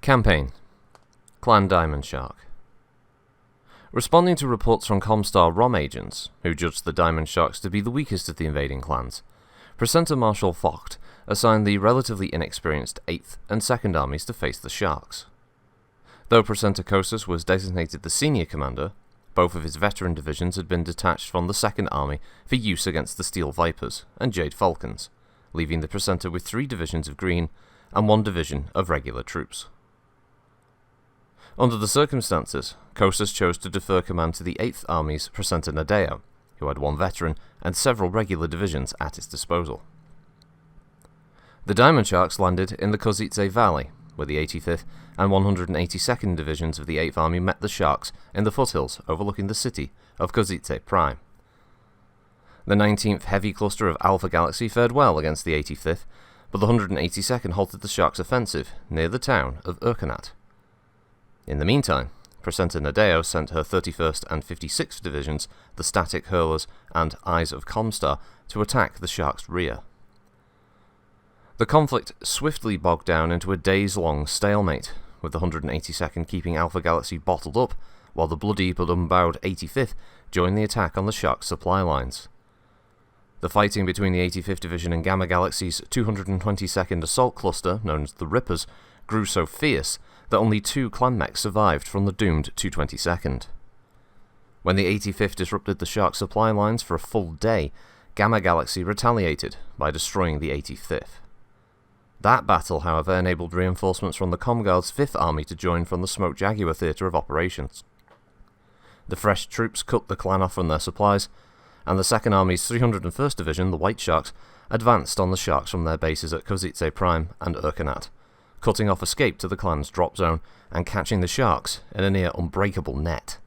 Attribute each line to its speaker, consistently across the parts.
Speaker 1: Campaign. Clan Diamond Shark. Responding to reports from Comstar ROM agents, who judged the Diamond Sharks to be the weakest of the invading clans, Presenter Marshal Vogt assigned the relatively inexperienced 8th and 2nd Armies to face the Sharks. Though Presenter Kosas was designated the senior commander, both of his veteran divisions had been detached from the 2nd Army for use against the Steel Vipers and Jade Falcons, leaving the Presenter with 3 divisions of green and 1 division of regular troops. Under the circumstances, Kosas chose to defer command to the 8th Army's Presenter Nadeo, who had 1 veteran and several regular divisions at its disposal. The Diamond Sharks landed in the Kozice Valley, where the 85th and 182nd Divisions of the 8th Army met the Sharks in the foothills overlooking the city of Kozice Prime. The 19th Heavy Cluster of Alpha Galaxy fared well against the 85th, but the 182nd halted the Sharks' offensive near the town of Urkanat. In the meantime, Presenter Nadeo sent her 31st and 56th Divisions, the Static Hurlers and Eyes of Comstar, to attack the Sharks' rear. The conflict swiftly bogged down into a days-long stalemate, with the 182nd keeping Alpha Galaxy bottled up, while the bloody but unbowed 85th joined the attack on the Sharks' supply lines. The fighting between the 85th Division and Gamma Galaxy's 222nd Assault Cluster, known as the Rippers, grew so fierce that only 2 clan mechs survived from the doomed 222nd. When the 85th disrupted the Shark supply lines for a full day, Gamma Galaxy retaliated by destroying the 85th. That battle, however, enabled reinforcements from the Comguard's 5th Army to join from the Smoke Jaguar theatre of operations. The fresh troops cut the clan off from their supplies, and the 2nd Army's 301st Division, the White Sharks, advanced on the Sharks from their bases at Kozice Prime and Urkanat, cutting off escape to the clan's drop zone and catching the Sharks in a near unbreakable net.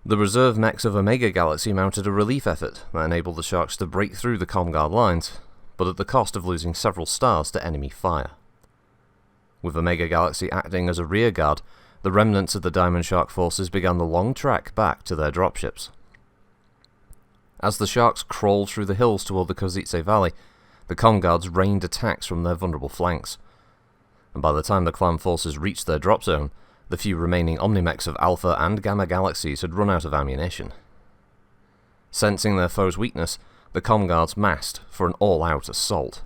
Speaker 1: The reserve mechs of Omega Galaxy mounted a relief effort that enabled the Sharks to break through the Comguard lines, but at the cost of losing several stars to enemy fire. With Omega Galaxy acting as a rearguard, the remnants of the Diamond Shark forces began the long trek back to their dropships. As the Sharks crawled through the hills toward the Kozice Valley, the Comguards rained attacks from their vulnerable flanks, and by the time the clan forces reached their drop zone, the few remaining Omnimechs of Alpha and Gamma Galaxies had run out of ammunition. Sensing their foe's weakness, the Comguards massed for an all-out assault.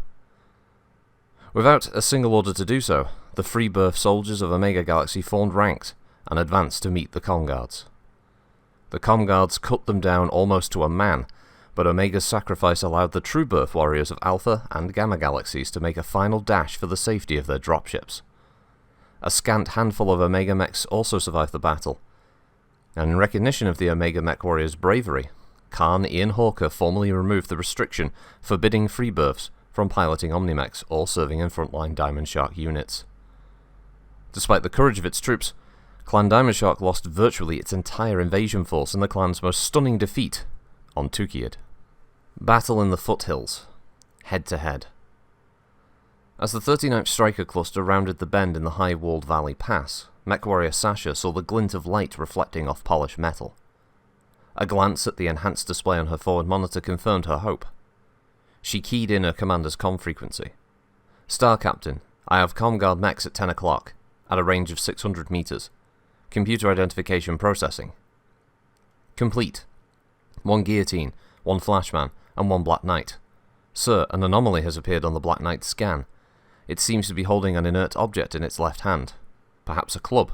Speaker 1: Without a single order to do so, the free birth soldiers of Omega Galaxy formed ranks and advanced to meet the Comguards. The Comguards cut them down almost to a man, but Omega's sacrifice allowed the true birth warriors of Alpha and Gamma Galaxies to make a final dash for the safety of their dropships. A scant handful of Omega mechs also survived the battle, and in recognition of the Omega mech warriors' bravery, Khan Ian Hawker formally removed the restriction forbidding free births from piloting Omnimechs or serving in frontline Diamond Shark units. Despite the courage of its troops, Clan Diamond Shark lost virtually its entire invasion force in the clan's most stunning defeat on Tukayyid. Battle in the foothills, head-to-head. As the 39th Striker Cluster rounded the bend in the high-walled valley pass, mech warrior Sasha saw the glint of light reflecting off polished metal. A glance at the enhanced display on her forward monitor confirmed her hope. She keyed in her commander's comm frequency. "Star Captain, I have Comguard mechs at 10 o'clock, at a range of 600 meters. Computer identification processing. Complete. 1 guillotine, 1 flashman, and 1 Black Knight. Sir, an anomaly has appeared on the Black Knight's scan. It seems to be holding an inert object in its left hand. Perhaps a club.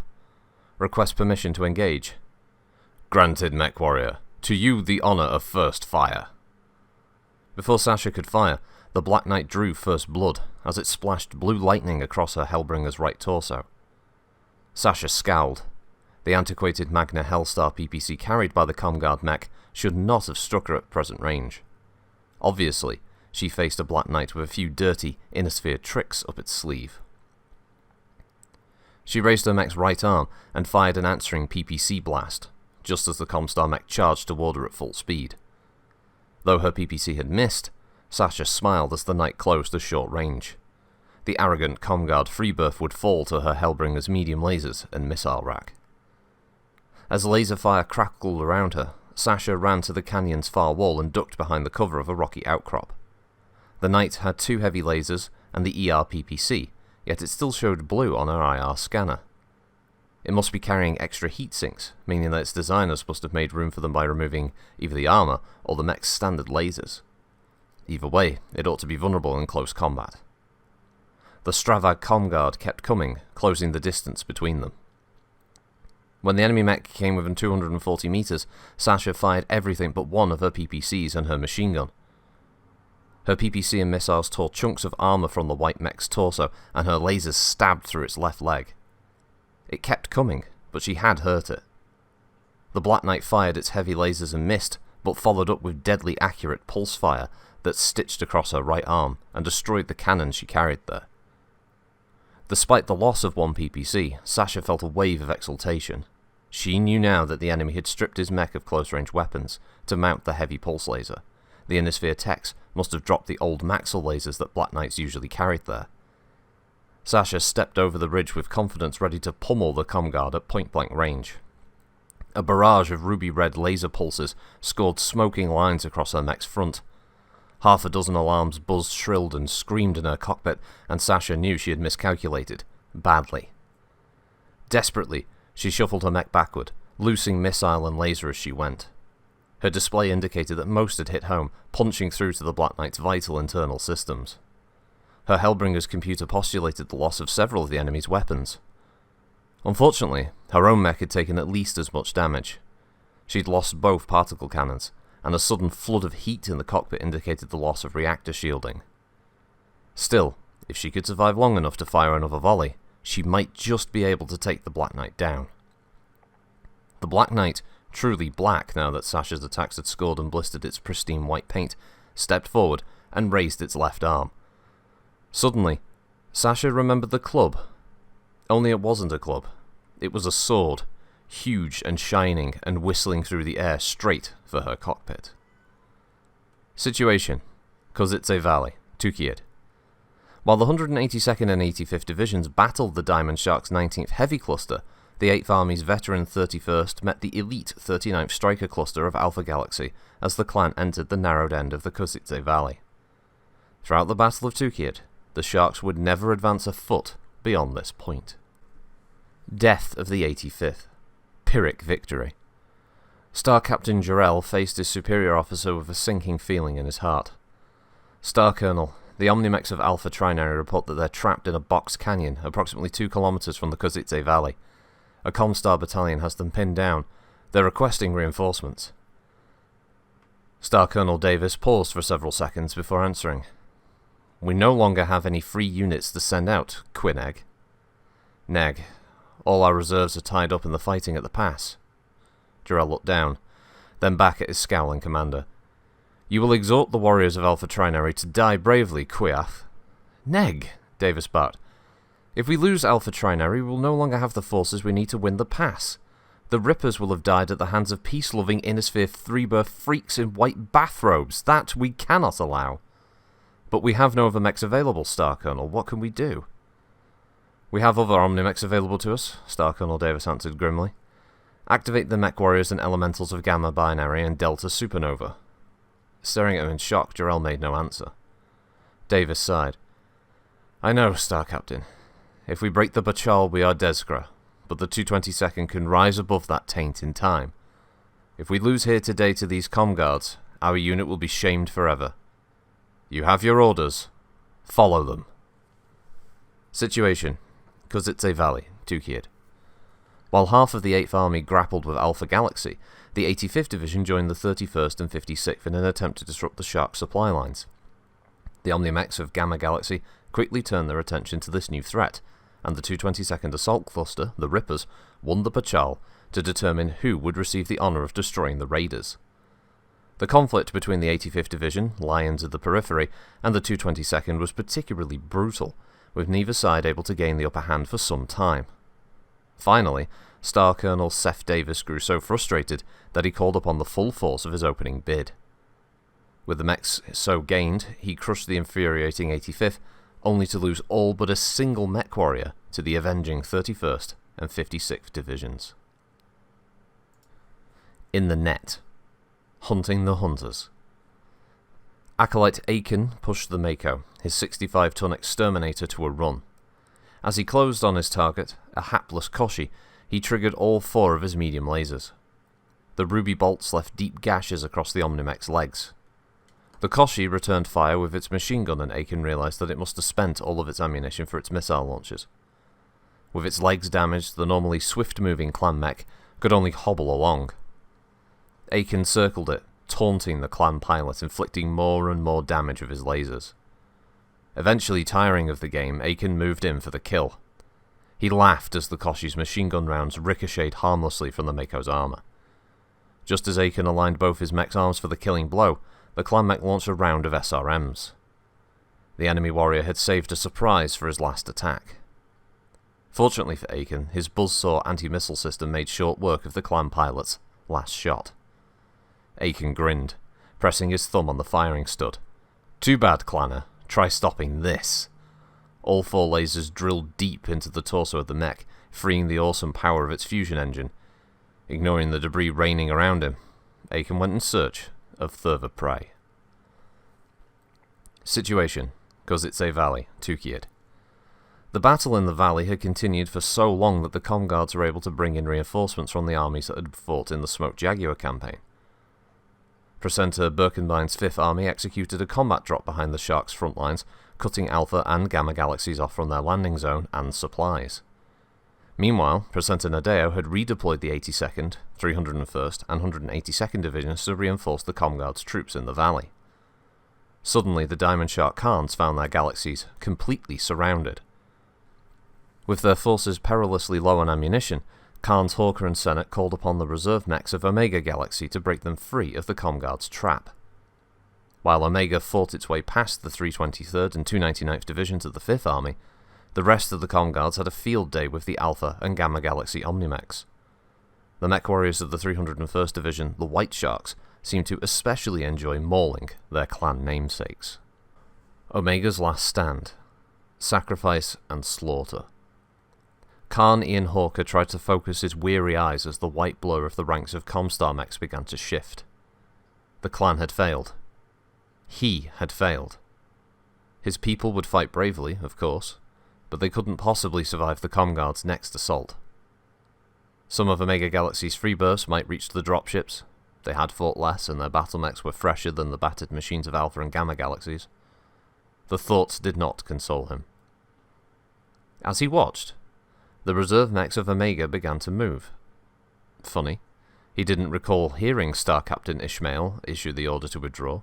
Speaker 1: Request permission to engage." "Granted, mech warrior. To you the honor of first fire." Before Sasha could fire, the Black Knight drew first blood, as it splashed blue lightning across her Hellbringer's right torso. Sasha scowled. The antiquated Magna Hellstar PPC carried by the Comguard mech should not have struck her at present range. Obviously, she faced a Black Knight with a few dirty, inner-sphere tricks up its sleeve. She raised her mech's right arm and fired an answering PPC blast, just as the Comstar mech charged toward her at full speed. Though her PPC had missed, Sasha smiled as the Knight closed a short range. The arrogant Comguard Freebirth would fall to her Hellbringer's medium lasers and missile rack. As laser fire crackled around her, Sasha ran to the canyon's far wall and ducked behind the cover of a rocky outcrop. The Knight had 2 heavy lasers and the ER PPC, yet it still showed blue on her IR scanner. It must be carrying extra heat sinks, meaning that its designers must have made room for them by removing either the armor or the mech's standard lasers. Either way, it ought to be vulnerable in close combat. The Stravag Comguard kept coming, closing the distance between them. When the enemy mech came within 240 meters, Sasha fired everything but one of her PPCs and her machine gun. Her PPC and missiles tore chunks of armor from the white mech's torso, and her lasers stabbed through its left leg. It kept coming, but she had hurt it. The Black Knight fired its heavy lasers and missed, but followed up with deadly accurate pulse fire that stitched across her right arm and destroyed the cannon she carried there. Despite the loss of one PPC, Sasha felt a wave of exultation. She knew now that the enemy had stripped his mech of close-range weapons to mount the heavy pulse laser. The Innisphere techs must have dropped the old Maxwell lasers that Black Knights usually carried there. Sasha stepped over the ridge with confidence, ready to pummel the Comguard at point-blank range. A barrage of ruby-red laser pulses scored smoking lines across her mech's front. Half a dozen alarms buzzed, shrilled, and screamed in her cockpit, and Sasha knew she had miscalculated. Badly. Desperately, she shuffled her mech backward, loosing missile and laser as she went. Her display indicated that most had hit home, punching through to the Black Knight's vital internal systems. Her Hellbringer's computer postulated the loss of several of the enemy's weapons. Unfortunately, her own mech had taken at least as much damage. She'd lost both particle cannons, and a sudden flood of heat in the cockpit indicated the loss of reactor shielding. Still, if she could survive long enough to fire another volley, she might just be able to take the Black Knight down. The Black Knight, truly black now that Sasha's attacks had scored and blistered its pristine white paint, stepped forward and raised its left arm. Suddenly, Sasha remembered the club. Only it wasn't a club. It was a sword, huge and shining and whistling through the air straight for her cockpit. Situation: Kozice Valley, Tukayyid. While the 182nd and 85th Divisions battled the Diamond Shark's 19th Heavy Cluster, the 8th Army's veteran 31st met the elite 39th Striker Cluster of Alpha Galaxy as the clan entered the narrowed end of the Kozice Valley. Throughout the Battle of Tukayyid, the Sharks would never advance a foot beyond this point. Death of the 85th. Pyrrhic victory. Star Captain Jarrell faced his superior officer with a sinking feeling in his heart. Star Colonel, the Omnimechs of Alpha Trinary report that they're trapped in a box canyon approximately 2 kilometers from the Kozice Valley. A Comstar battalion has them pinned down. They're requesting reinforcements. Star Colonel Davis paused for several seconds before answering. We no longer have any free units to send out, Quineg. Neg. All our reserves are tied up in the fighting at the pass. Jarrell looked down, then back at his scowling commander. You will exhort the warriors of Alpha Trinary to die bravely, Quiath. Neg, Davis barked. If we lose Alpha Trinary, we will no longer have the forces we need to win the pass. The Rippers will have died at the hands of peace-loving Innisphere Freebirth freaks in white bathrobes. That we cannot allow. But we have no other mechs available, Star Colonel. What can we do? We have other Omnimechs available to us, Star Colonel Davis answered grimly. Activate the mech warriors and elementals of Gamma Binary and Delta Supernova. Staring at him in shock, Jarrell made no answer. Davis sighed. I know, Star Captain. If we break the Bachal, we are Deskra, but the 222nd can rise above that taint in time. If we lose here today to these Comguards, our unit will be shamed forever. You have your orders. Follow them. Situation: Kozice Valley, Tukayyid. While half of the 8th Army grappled with Alpha Galaxy, the 85th Division joined the 31st and 56th in an attempt to disrupt the Shark supply lines. The Omnimechs of Gamma Galaxy quickly turned their attention to this new threat, and the 222nd Assault Cluster, the Rippers, won the Pachal to determine who would receive the honour of destroying the Raiders. The conflict between the 85th Division, Lions of the Periphery, and the 222nd was particularly brutal, with neither side able to gain the upper hand for some time. Finally, Star Colonel Seth Davis grew so frustrated that he called upon the full force of his opening bid. With the mechs so gained, he crushed the infuriating 85th, only to lose all but a single mech warrior to the avenging 31st and 56th Divisions. In the net. Hunting the Hunters. Acolyte Aiken pushed the Mako, his 65-ton exterminator, to a run. As he closed on his target, a hapless Koshi, he triggered all 4 of his medium lasers. The ruby bolts left deep gashes across the Omnimech's legs. The Koshi returned fire with its machine gun, and Aiken realized that it must have spent all of its ammunition for its missile launchers. With its legs damaged, the normally swift-moving clan mech could only hobble along. Aiken circled it, taunting the clan pilot, inflicting more and more damage with his lasers. Eventually tiring of the game, Aiken moved in for the kill. He laughed as the Koshi's machine gun rounds ricocheted harmlessly from the Mako's armor. Just as Aiken aligned both his mech's arms for the killing blow, the clan mech launched a round of SRMs. The enemy warrior had saved a surprise for his last attack. Fortunately for Aiken, his buzzsaw anti-missile system made short work of the clan pilot's last shot. Aiken grinned, pressing his thumb on the firing stud. "Too bad, clanner. Try stopping this." All 4 lasers drilled deep into the torso of the mech, freeing the awesome power of its fusion engine. Ignoring the debris raining around him, Aiken went in search of further prey. Situation: Kozitse Valley, Tukayyid. The battle in the valley had continued for so long that the comm guards were able to bring in reinforcements from the armies that had fought in the Smoked Jaguar campaign. Presenter Birkenbein's 5th Army executed a combat drop behind the Sharks' front lines, cutting Alpha and Gamma galaxies off from their landing zone and supplies. Meanwhile, Presenter Nadeo had redeployed the 82nd, 301st, and 182nd Divisions to reinforce the Comguard's troops in the valley. Suddenly, the Diamond Shark Khans found their galaxies completely surrounded. With their forces perilously low on ammunition, Khan's Hawker and Senate called upon the reserve mechs of Omega Galaxy to break them free of the Comguard's trap. While Omega fought its way past the 323rd and 299th Divisions of the 5th Army, the rest of the Comguards had a field day with the Alpha and Gamma Galaxy Omnimechs. The mech warriors of the 301st Division, the White Sharks, seemed to especially enjoy mauling their clan namesakes. Omega's last stand. Sacrifice and slaughter. Khan Ian Hawker tried to focus his weary eyes as the white blur of the ranks of Comstar mechs began to shift. The clan had failed. He had failed. His people would fight bravely, of course, but they couldn't possibly survive the Comguard's next assault. Some of Omega Galaxy's free bursts might reach the dropships. They had fought less, and their battle mechs were fresher than the battered machines of Alpha and Gamma Galaxies. The thoughts did not console him. As he watched, the reserve mechs of Omega began to move. Funny, he didn't recall hearing Star Captain Ishmael issue the order to withdraw.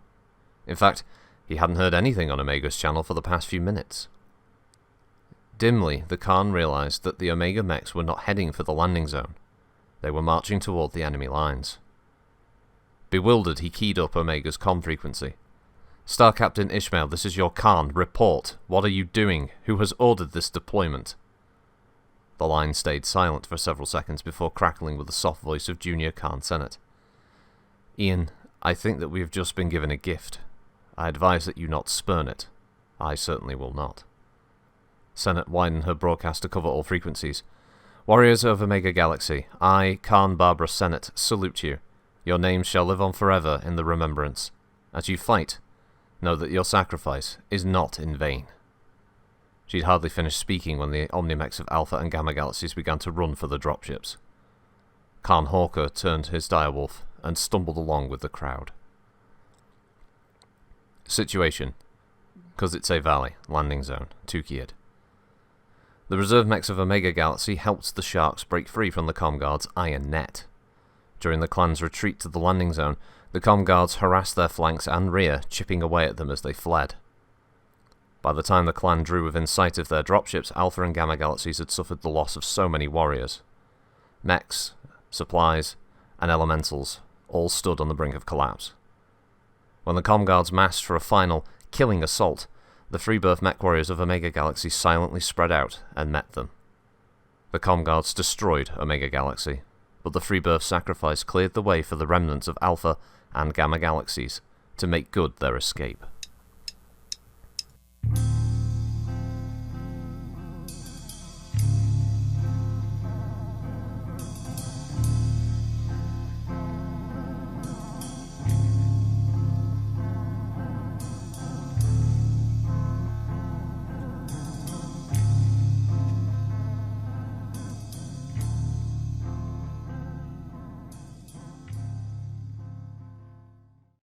Speaker 1: In fact, he hadn't heard anything on Omega's channel for the past few minutes. Dimly, the Khan realized that the Omega mechs were not heading for the landing zone. They were marching toward the enemy lines. Bewildered, he keyed up Omega's comm frequency. "Star Captain Ishmael, this is your Khan. Report. What are you doing? Who has ordered this deployment?" The line stayed silent for several seconds before crackling with the soft voice of Junior Khan Senate. "Ian, I think that we have just been given a gift. I advise that you not spurn it. I certainly will not." Senate widened her broadcast to cover all frequencies. "Warriors of Omega Galaxy, I, Khan Barbara Senate, salute you. Your names shall live on forever in the remembrance. As you fight, know that your sacrifice is not in vain." She'd hardly finished speaking when the Omnimechs of Alpha and Gamma Galaxies began to run for the dropships. Khan Hawker turned his direwolf and stumbled along with the crowd. Situation: Kozitse Valley, landing zone, Tukayyid. The reserve mechs of Omega Galaxy helped the Sharks break free from the Comguard's iron net. During the clan's retreat to the landing zone, the Comguards harassed their flanks and rear, chipping away at them as they fled. By the time the clan drew within sight of their dropships, Alpha and Gamma Galaxies had suffered the loss of so many warriors. Mechs, supplies, and elementals all stood on the brink of collapse. When the Comguards massed for a final, killing assault, the Freebirth mech warriors of Omega Galaxy silently spread out and met them. The Comguards destroyed Omega Galaxy, but the Freebirth sacrifice cleared the way for the remnants of Alpha and Gamma Galaxies to make good their escape.